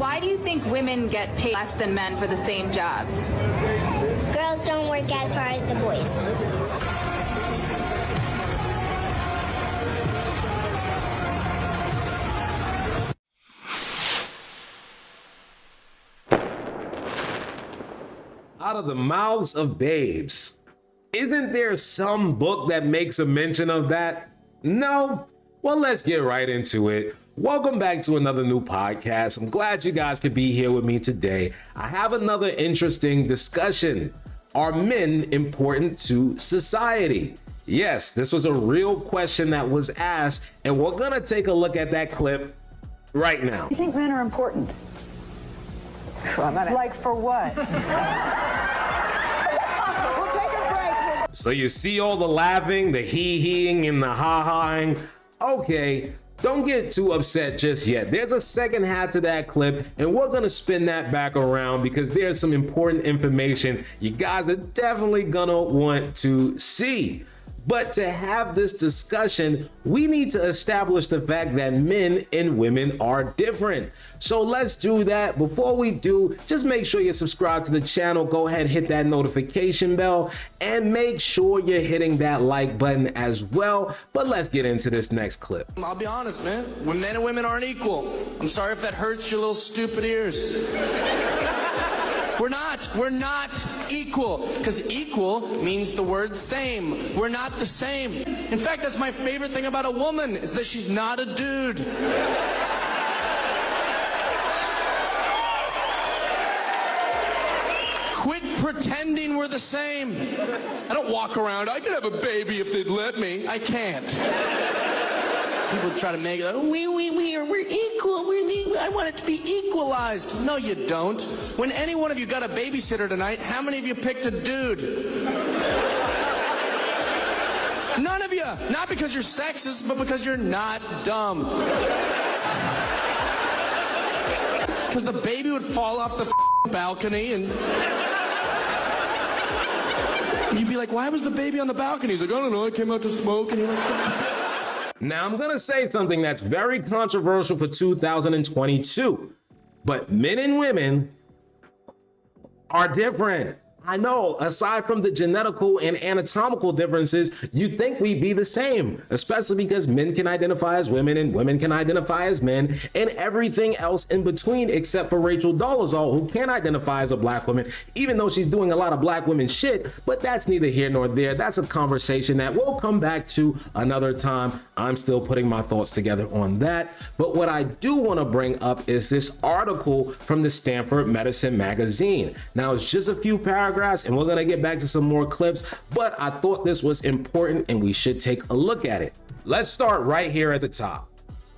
Why do you think women get paid less than men for the same jobs? Girls don't work as hard as the boys. Out of the mouths of babes. Isn't there some book that makes a mention of that? No? Well, let's get right into it. Welcome back to another new podcast. I'm glad you guys could be here with me today. I have another interesting discussion. Are men important to society? Yes, this was a real question that was asked, and we're gonna take a look at that clip right now. You think men are important? Like for what? So you see all the laughing, the hee-heeing, and the ha-haing? Okay, don't get too upset just yet. There's a second half to that clip, and we're gonna spin that back around because there's some important information you guys are definitely gonna want to see. But to have this discussion, we need to establish the fact that men and women are different. So let's do that. Before we do, just make sure you subscribe to the channel. Go ahead and hit that notification bell and make sure you're hitting that like button as well. But let's get into this next clip. I'll be honest, man. When men and women aren't equal, I'm sorry if that hurts your little stupid ears. We're not equal, because equal means the word same. We're not the same. In fact, that's my favorite thing about a woman, is that she's not a dude. Quit pretending we're the same. I don't walk around, I could have a baby if they'd let me. I can't. People try to make it, we're equal, I want it to be equalized. No, you don't. When any one of you got a babysitter tonight, how many of you picked a dude? None of you. Not because you're sexist, but because you're not dumb. Because the baby would fall off the balcony and you'd be like, why was the baby on the balcony? He's like, I don't know, I came out to smoke. And you're like, now, I'm gonna say something that's very controversial for 2022, but men and women are different. I know, aside from the genetical and anatomical differences, you'd think we'd be the same, especially because men can identify as women and women can identify as men and everything else in between, except for Rachel Dolezal, who can't identify as a black woman, even though she's doing a lot of black women shit, but that's neither here nor there. That's a conversation that we'll come back to another time. I'm still putting my thoughts together on that. But what I do want to bring up is this article from the Stanford Medicine magazine. Now, it's just a few paragraphs and we're gonna get back to some more clips, but I thought this was important and we should take a look at it. Let's start right here at the top.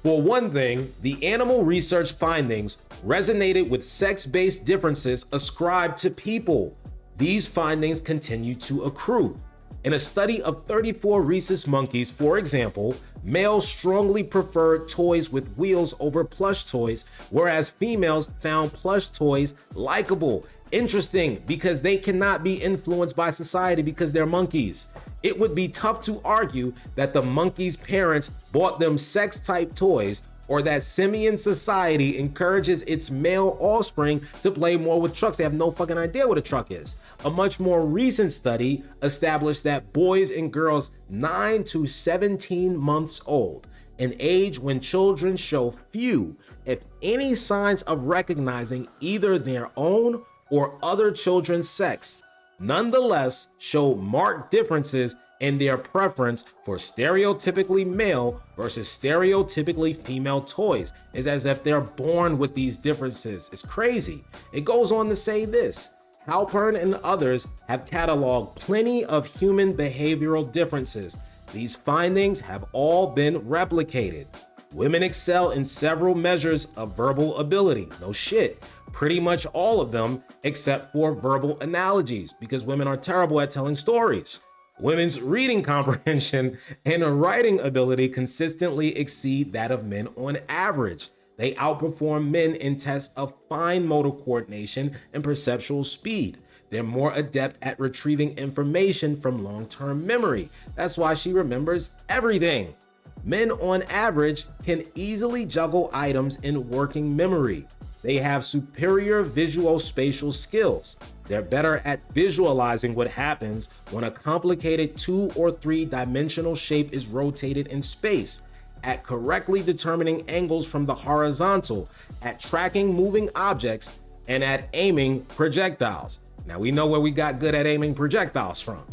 For one thing, the animal research findings resonated with sex-based differences ascribed to people. These findings continue to accrue. In a study of 34 rhesus monkeys, for example, males strongly preferred toys with wheels over plush toys, whereas females found plush toys likable. Interesting, because they cannot be influenced by society because they're monkeys. It would be tough to argue that the monkeys' parents bought them sex-type toys, or that simian society encourages its male offspring to play more with trucks. They have no fucking idea what a truck is. A much more recent study established that boys and girls 9 to 17 months old, an age when children show few, if any, signs of recognizing either their own or other children's sex, nonetheless show marked differences in their preference for stereotypically male versus stereotypically female toys. It's as if they're born with these differences. It's crazy. It goes on to say this: Halpern and others have cataloged plenty of human behavioral differences. These findings have all been replicated. Women excel in several measures of verbal ability. No shit. Pretty much all of them except for verbal analogies, because women are terrible at telling stories. Women's reading comprehension and writing ability consistently exceed that of men on average. They outperform men in tests of fine motor coordination and perceptual speed. They're more adept at retrieving information from long-term memory. That's why she remembers everything. Men on average can easily juggle items in working memory. they have superior visuospatial skills. They're better at visualizing what happens when a complicated 2 or 3 dimensional shape is rotated in space, at correctly determining angles from the horizontal, at tracking moving objects, and at aiming projectiles. Now we know where we got good at aiming projectiles from.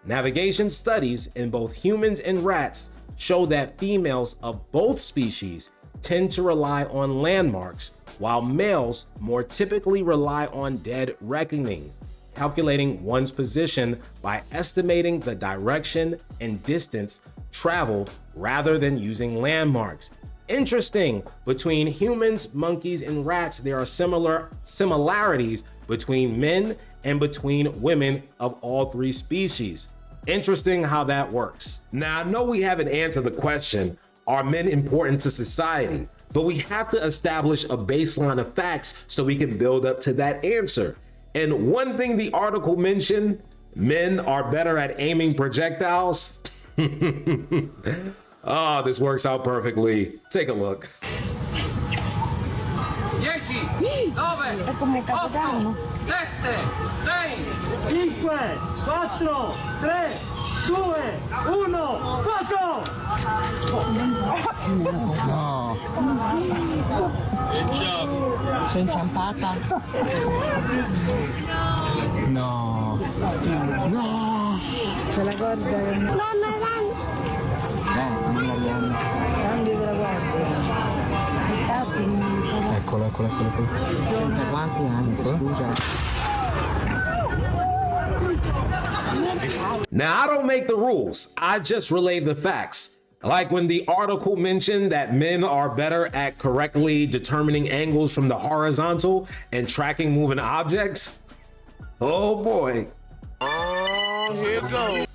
Navigation studies in both humans and rats show that females of both species tend to rely on landmarks, while males more typically rely on dead reckoning, calculating one's position by estimating the direction and distance traveled rather than using landmarks. Interesting, between humans, monkeys, and rats, there are similarities between men and between women of all 3 species. Interesting how that works. Now, I know we haven't answered the question, are men important to society? But we have to establish a baseline of facts so we can build up to that answer. And one thing the article mentioned, men are better at aiming projectiles. Oh, this works out perfectly. Take a look. 10, 9, 8, 7, 6, 5, 4, 3, 2, 1, fuoco! No. Sono inciampata. No. No. Ce la guarda. Mamma, Non la vediamo. non la guarda. Eccola. Senza guanti anche, scusa. Now, I don't make the rules, I just relay the facts. Like when the article mentioned that men are better at correctly determining angles from the horizontal and tracking moving objects. Oh boy. Oh, here it goes.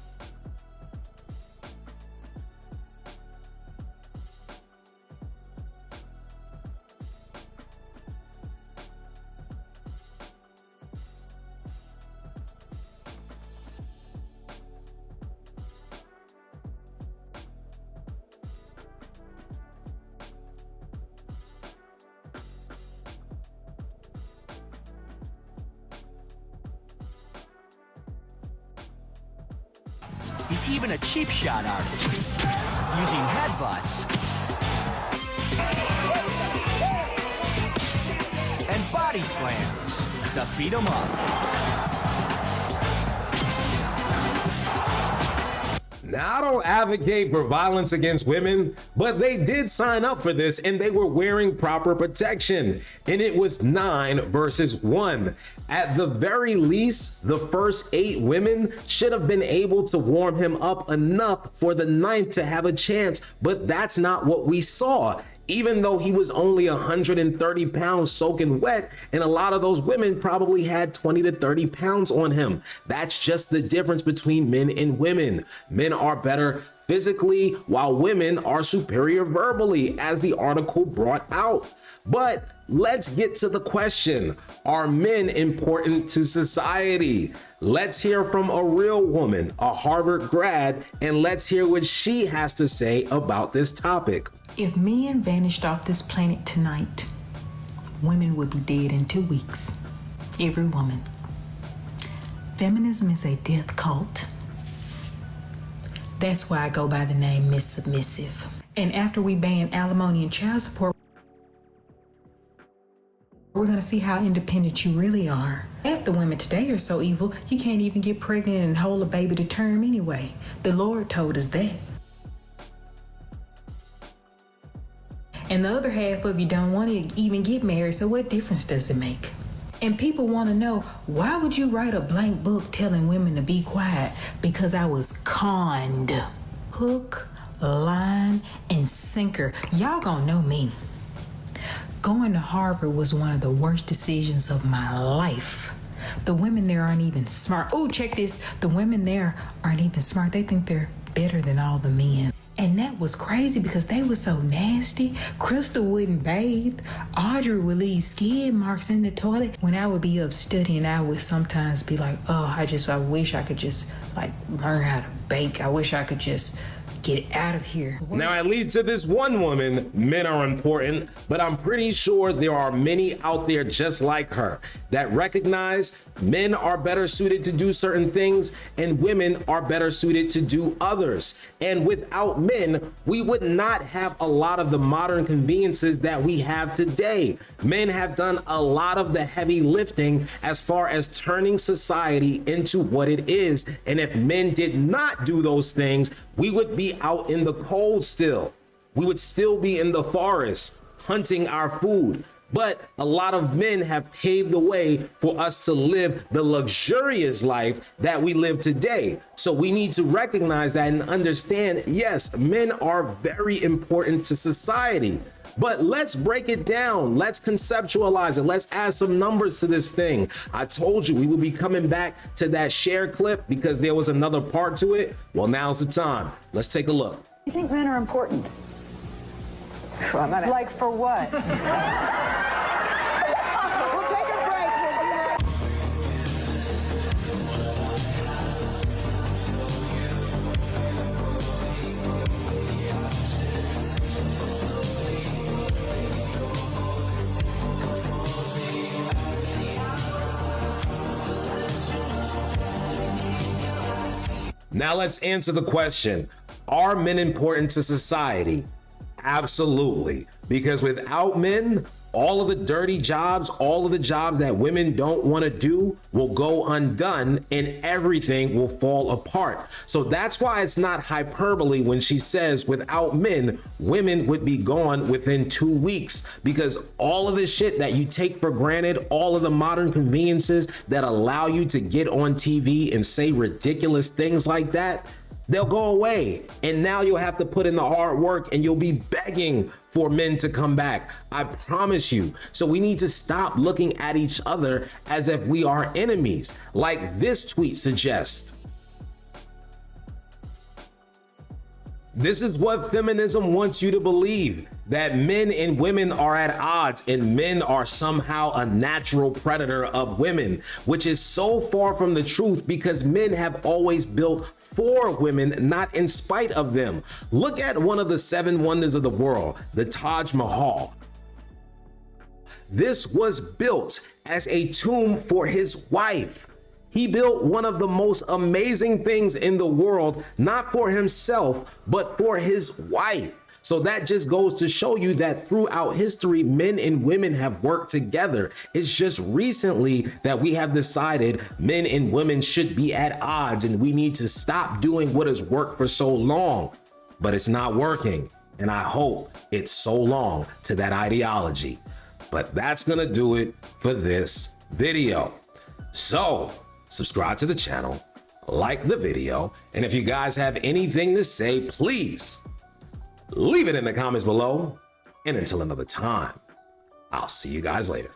He's even a cheap shot artist, using headbutts and body slams to beat him up. Now, I don't advocate for violence against women, but they did sign up for this and they were wearing proper protection. And it was 9 versus 1. At the very least, the first 8 women should have been able to warm him up enough for the 9th to have a chance, but that's not what we saw. Even though he was only 130 pounds soaking wet, and a lot of those women probably had 20 to 30 pounds on him. That's just the difference between men and women. Men are better physically, while women are superior verbally, as the article brought out. But let's get to the question, are men important to society? Let's hear from a real woman, a Harvard grad, and let's hear what she has to say about this topic. If men vanished off this planet tonight, women would be dead in 2 weeks. Every woman. Feminism is a death cult. That's why I go by the name Miss Submissive. And after we ban alimony and child support, we're gonna see how independent you really are. Half the women today are so evil, you can't even get pregnant and hold a baby to term anyway. The Lord told us that. And the other half of you don't want to even get married, so what difference does it make? And people want to know, why would you write a blank book telling women to be quiet? Because I was conned. Hook, line, and sinker. Y'all gonna know me. Going to Harvard was one of the worst decisions of my life. The women there aren't even smart. Oh, check this. The women there aren't even smart. They think they're better than all the men. And that was crazy because they were so nasty. Crystal wouldn't bathe. Audrey would leave skid marks in the toilet. When I would be up studying, I would sometimes be like, oh, I wish I could just like learn how to bake. I wish I could just Get out of here. Now, at least to this one woman, men are important, but I'm pretty sure there are many out there just like her that recognize men are better suited to do certain things and women are better suited to do others. And without men, we would not have a lot of the modern conveniences that we have today. Men have done a lot of the heavy lifting as far as turning society into what it is. And if men did not do those things, we would be out in the cold still. We would still be in the forest hunting our food. But a lot of men have paved the way for us to live the luxurious life that we live today. So we need to recognize that and understand, yes, men are very important to society. But let's break it down. Let's conceptualize it. Let's add some numbers to this thing. I told you we will be coming back to that share clip because there was another part to it. Well, now's the time. Let's take a look. You think men are important? Like for what? We'll take a break. We'll be right. Now let's answer the question. Are men important to society? Absolutely. Because without men, all of the dirty jobs, all of the jobs that women don't want to do will go undone and everything will fall apart. So that's why it's not hyperbole when she says without men, women would be gone within 2 weeks, because all of the shit that you take for granted, all of the modern conveniences that allow you to get on TV and say ridiculous things like that, they'll go away. And now you'll have to put in the hard work and you'll be begging for men to come back. I promise you. So we need to stop looking at each other as if we are enemies, like this tweet suggests. This is what feminism wants you to believe, that men and women are at odds and men are somehow a natural predator of women, which is so far from the truth because men have always built for women, not in spite of them. Look at one of the 7 wonders of the world, the Taj Mahal. This was built as a tomb for his wife. He built one of the most amazing things in the world, not for himself, but for his wife. So that just goes to show you that throughout history, men and women have worked together. It's just recently that we have decided men and women should be at odds and we need to stop doing what has worked for so long. But it's not working. And I hope it's so long to that ideology. But that's gonna do it for this video. So, subscribe to the channel, like the video, and if you guys have anything to say, please leave it in the comments below. And until another time, I'll see you guys later.